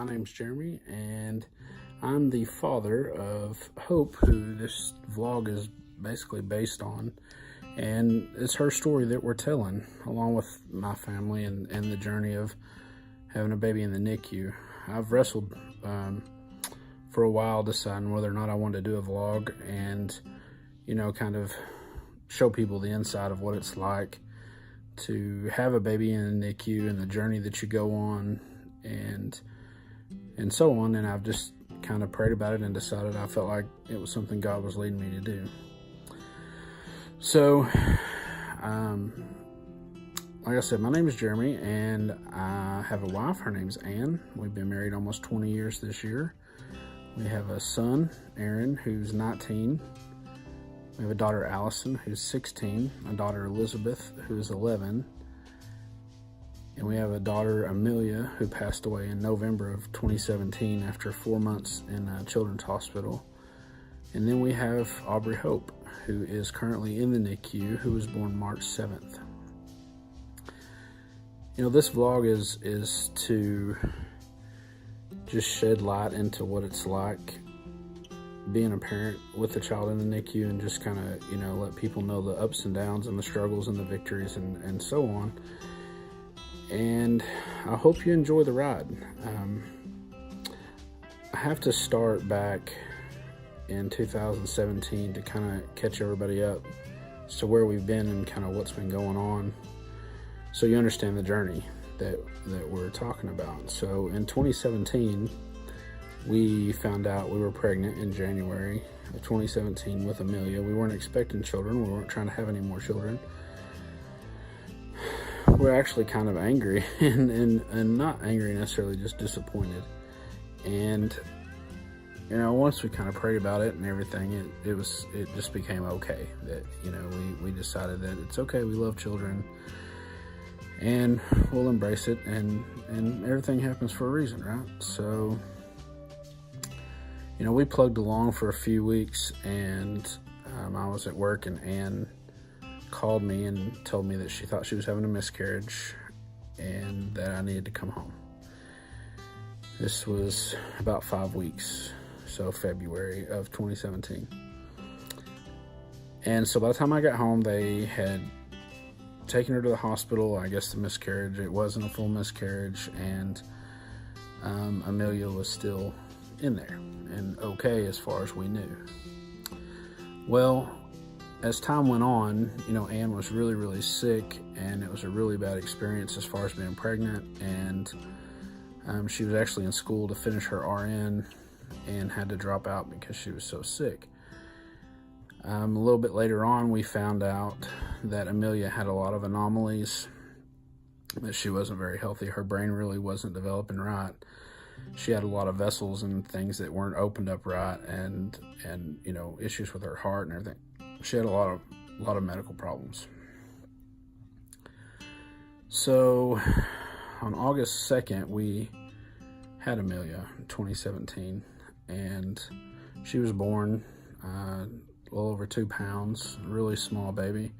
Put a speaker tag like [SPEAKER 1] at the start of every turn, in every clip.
[SPEAKER 1] My name's Jeremy, and I'm the father of Hope, who this vlog is basically based on. And it's her story that we're telling, along with my family and the journey of having a baby in the NICU. I've wrestled for a while deciding whether or not I wanted to do a vlog and, kind of show people the inside of what it's like to have a baby in a NICU and the journey that you go on and so on. And I've just kind of prayed about it and decided I felt like it was something God was leading me to do. So, like I said, my name is Jeremy, and I have a wife. Her name's Ann. We've been married almost 20 years this year. We have a son, Aaron, who's 19. We have a daughter, Allison, who's 16, a daughter, Elizabeth, who's 11, and we have a daughter, Amelia, who passed away in November of 2017 after 4 months in a children's hospital. And then we have Aubrey Hope, who is currently in the NICU, who was born March 7th. This vlog is to just shed light into what it's like being a parent with a child in the NICU, and just kind of, let people know the ups and downs and the struggles and the victories and so on. And I hope you enjoy the ride. I have to start back in 2017 to kind of catch everybody up as to where we've been and kind of what's been going on, so you understand the journey that we're talking about. So in 2017, we found out we were pregnant in January of 2017 with Amelia. We weren't expecting children. We weren't trying to have any more children. We're actually kind of angry and not angry necessarily, just disappointed. And once we kind of prayed about it and everything, it just became okay that, we decided that it's okay. We love children and we'll embrace it, and everything happens for a reason, right? So, we plugged along for a few weeks, and I was at work, and Ann called me and told me that she thought she was having a miscarriage and that I needed to come home. This was about 5 weeks, so February of 2017. And so by the time I got home, they had taken her to the hospital. I guess the miscarriage, it wasn't a full miscarriage, and Amelia was still in there and okay as far as we knew. Well, as time went on, Ann was really, really sick, and it was a really bad experience as far as being pregnant, and she was actually in school to finish her RN and had to drop out because she was so sick. A little bit later on, we found out that Amelia had a lot of anomalies, that she wasn't very healthy. Her brain really wasn't developing right. She had a lot of vessels and things that weren't opened up right, and issues with her heart and everything. She had a lot of medical problems. So on August 2nd, we had Amelia in 2017, and she was born a little over 2 pounds, really small baby,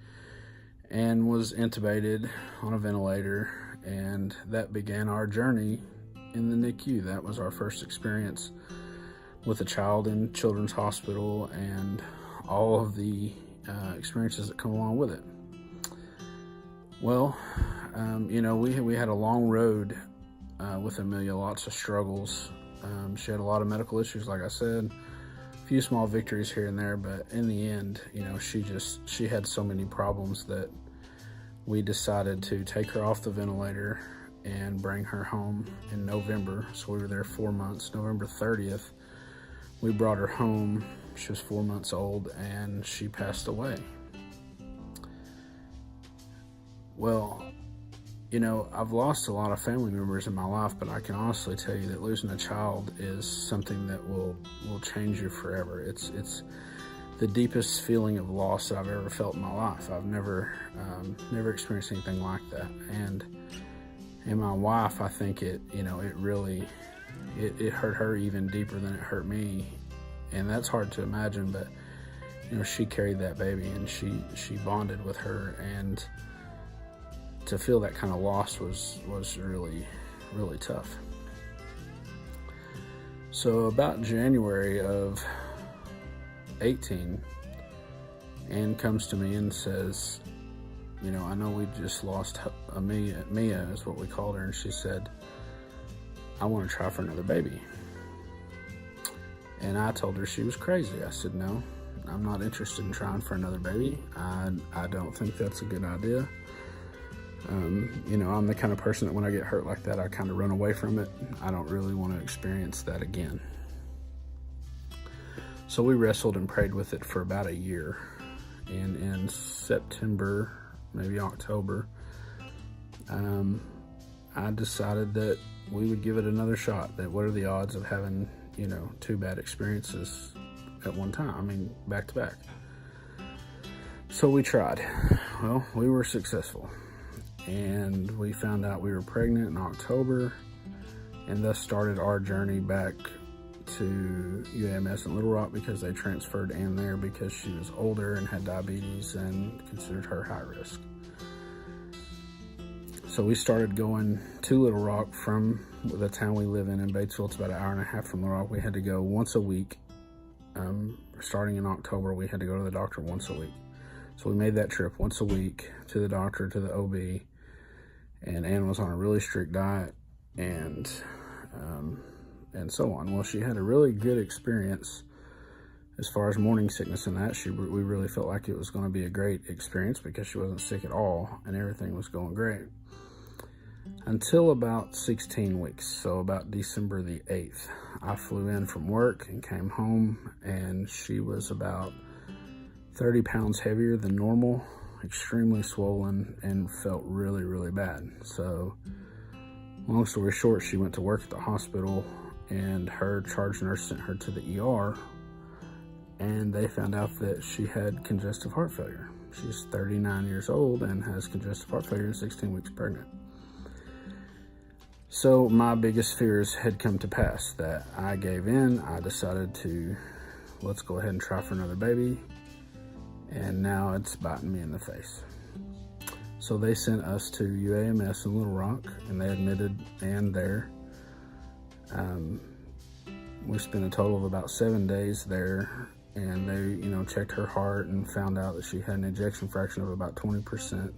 [SPEAKER 1] and was intubated on a ventilator, and that began our journey in the NICU. That was our first experience with a child in children's hospital and all of the experiences that come along with it. Well, we had a long road with Amelia, lots of struggles. She had a lot of medical issues, like I said, a few small victories here and there, but in the end, she had so many problems that we decided to take her off the ventilator and bring her home in November. So we were there 4 months. November 30th, we brought her home. She was 4 months old, and she passed away. Well, I've lost a lot of family members in my life, but I can honestly tell you that losing a child is something that will change you forever. It's the deepest feeling of loss that I've ever felt in my life. I've never experienced anything like that. And my wife, I think it really hurt her even deeper than it hurt me. And that's hard to imagine, but she carried that baby, and she bonded with her, and to feel that kind of loss was really, really tough. So about January of 18, Ann comes to me and says, you know, I know we just lost Mia is what we called her, and she said, I want to try for another baby. And I told her she was crazy. I said, no, I'm not interested in trying for another baby. I don't think that's a good idea. You know, I'm the kind of person that when I get hurt like that, I kind of run away from it. I don't really want to experience that again. So we wrestled and prayed with it for about a year. And in September, maybe October, I decided that we would give it another shot. That what are the odds of having, you know, two bad experiences at one time? I mean, back to back. So we tried. Well, we were successful. And we found out we were pregnant in October, and thus started our journey back to UAMS in Little Rock, because they transferred Ann there because she was older and had diabetes and considered her high risk. So we started going to Little Rock from the town we live in Batesville. It's about an hour and a half from Little Rock. We had to go once a week. Starting in October, we had to go to the doctor once a week. So we made that trip once a week to the doctor, to the OB. And Ann was on a really strict diet and so on. Well, she had a really good experience as far as morning sickness and that. We really felt like it was going to be a great experience because she wasn't sick at all and everything was going great. Until about 16 weeks, so about December the 8th, I flew in from work and came home, and she was about 30 pounds heavier than normal, extremely swollen, and felt really, really bad. So, long story short, she went to work at the hospital, and her charge nurse sent her to the ER, and they found out that she had congestive heart failure. She's 39 years old and has congestive heart failure and 16 weeks pregnant. So my biggest fears had come to pass, that I gave in. I decided to, let's go ahead and try for another baby. And now it's biting me in the face. So they sent us to UAMS in Little Rock, and they admitted Ann there. We spent a total of about 7 days there, and they, you know, checked her heart and found out that she had an ejection fraction of about 20%,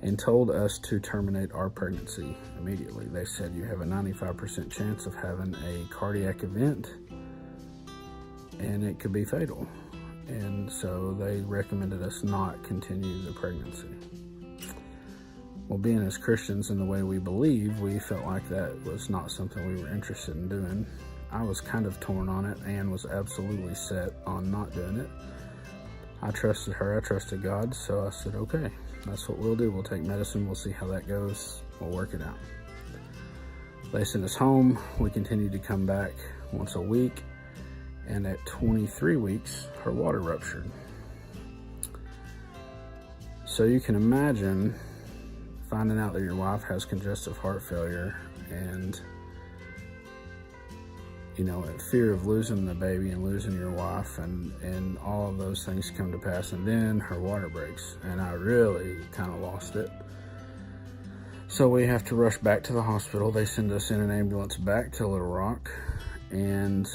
[SPEAKER 1] and told us to terminate our pregnancy immediately. They said, you have a 95% chance of having a cardiac event, and it could be fatal. And so they recommended us not continue the pregnancy. Well, being as Christians in the way we believe, we felt like that was not something we were interested in doing. I was kind of torn on it. Ann was absolutely set on not doing it. I trusted her, I trusted God, so I said, okay, that's what we'll do. We'll take medicine, we'll see how that goes, we'll work it out. They sent us home. We continued to come back once a week, and at 23 weeks, her water ruptured. So you can imagine finding out that your wife has congestive heart failure, and you know, fear of losing the baby and losing your wife, and all of those things come to pass, and then her water breaks, and I really kind of lost it. So we have to rush back to the hospital. They send us in an ambulance back to Little Rock, and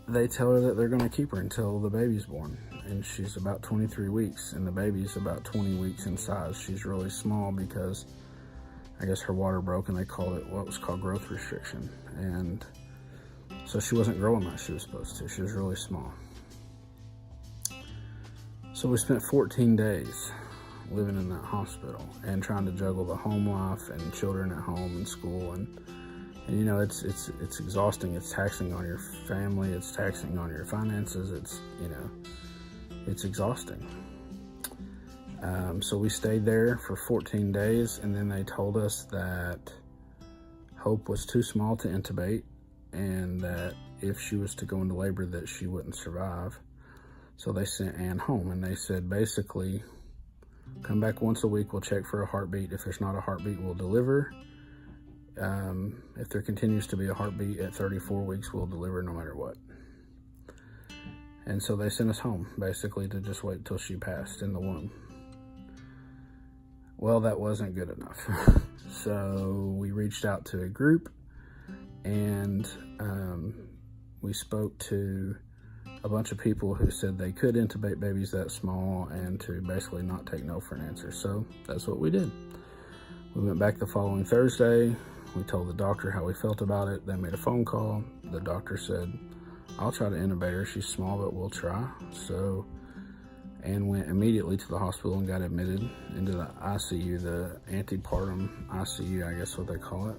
[SPEAKER 1] they tell her that they're going to keep her until the baby's born. And she's about 23 weeks, and the baby's about 20 weeks in size. She's really small because I guess her water broke, and they called it what was called growth restriction. And so she wasn't growing like she was supposed to. She was really small. So we spent 14 days living in that hospital and trying to juggle the home life and children at home and school. And you know, it's exhausting. It's taxing on your family. It's taxing on your finances. It's, you know, it's exhausting. So we stayed there for 14 days, and then they told us that Hope was too small to intubate, and that if she was to go into labor that she wouldn't survive. So they sent Ann home, and they said, basically, come back once a week, we'll check for a heartbeat. If there's not a heartbeat, we'll deliver. If there continues to be a heartbeat at 34 weeks, we'll deliver no matter what. And so they sent us home, basically, to just wait till she passed in the womb. Well, that wasn't good enough. So we reached out to a group, and we spoke to a bunch of people who said they could intubate babies that small and to basically not take no for an answer. So that's what we did. We went back the following Thursday. We told the doctor how we felt about it. They made a phone call. The doctor said, I'll try to intubate her. She's small, but we'll try. So, and went immediately to the hospital and got admitted into the ICU, the antepartum ICU, I guess what they call it.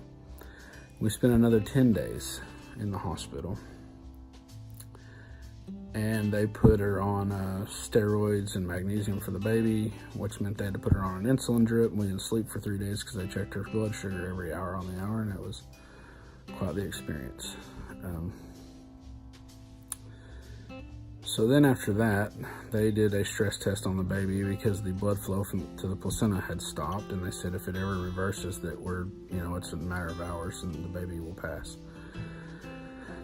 [SPEAKER 1] We spent another 10 days in the hospital. And they put her on steroids and magnesium for the baby, which meant they had to put her on an insulin drip. We didn't sleep for 3 days because they checked her blood sugar every hour on the hour, and it was quite the experience. So then after that, they did a stress test on the baby because the blood flow to the placenta had stopped, and they said if it ever reverses that it's a matter of hours and the baby will pass.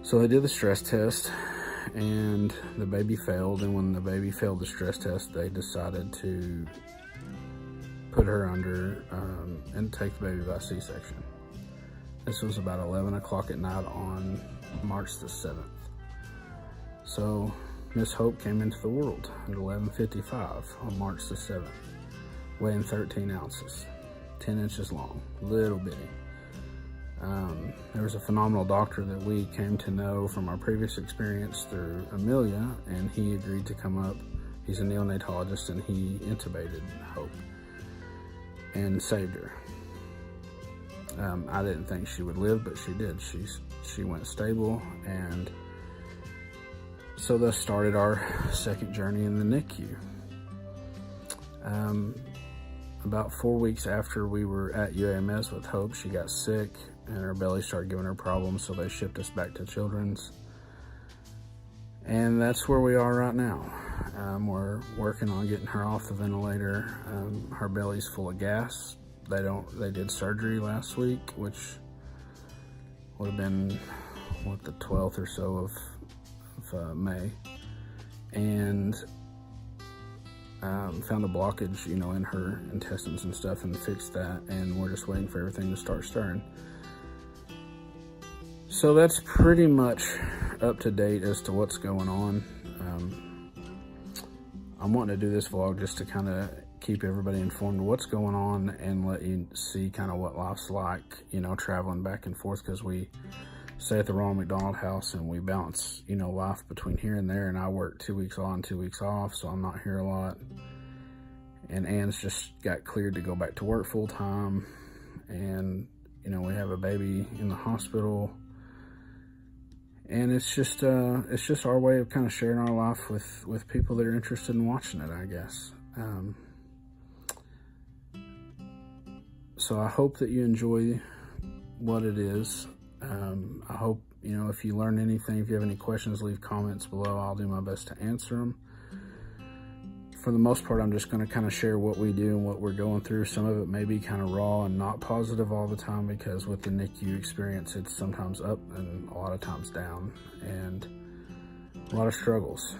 [SPEAKER 1] So they did the stress test, and the baby failed, and when the baby failed the stress test, they decided to put her under and take the baby by C-section. This was about 11 o'clock at night on March the 7th. So Miss Hope came into the world at 11:55 on March the 7th, weighing 13 ounces, 10 inches long, little bitty. There was a phenomenal doctor that we came to know from our previous experience through Amelia, and he agreed to come up. He's a neonatologist, and he intubated Hope and saved her. I didn't think she would live, but she did. She went stable, and so thus started our second journey in the NICU. About 4 weeks after we were at UAMS with Hope, she got sick and her belly started giving her problems, so they shipped us back to Children's. And that's where we are right now. We're working on getting her off the ventilator. Her belly's full of gas. They did surgery last week, which would have been, the 12th or so of May. And found a blockage, in her intestines and stuff, and fixed that, and we're just waiting for everything to start stirring. So that's pretty much up to date as to what's going on. I'm wanting to do this vlog just to kind of keep everybody informed of what's going on and let you see kind of what life's like, traveling back and forth, because we stay at the Ronald McDonald House and we bounce, life between here and there, and I work 2 weeks on, 2 weeks off, so I'm not here a lot. And Ann's just got cleared to go back to work full time, and we have a baby in the hospital, and it's just our way of kind of sharing our life with people that are interested in watching it, I guess. So I hope that you enjoy what it is. I hope, if you learn anything, if you have any questions, leave comments below. I'll do my best to answer them. For the most part, I'm just going to kind of share what we do and what we're going through. Some of it may be kind of raw and not positive all the time, because with the NICU experience, it's sometimes up and a lot of times down, and a lot of struggles.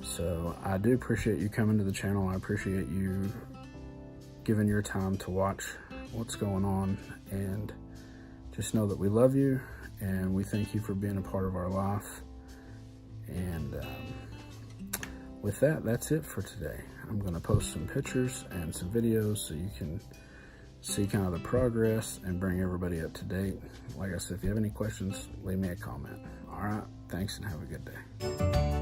[SPEAKER 1] So I do appreciate you coming to the channel. I appreciate you giving your time to watch what's going on, and just know that we love you and we thank you for being a part of our life. And with that, that's it for today. I'm going to post some pictures and some videos so you can see kind of the progress and bring everybody up to date. Like I said, if you have any questions, leave me a comment. All right, thanks and have a good day.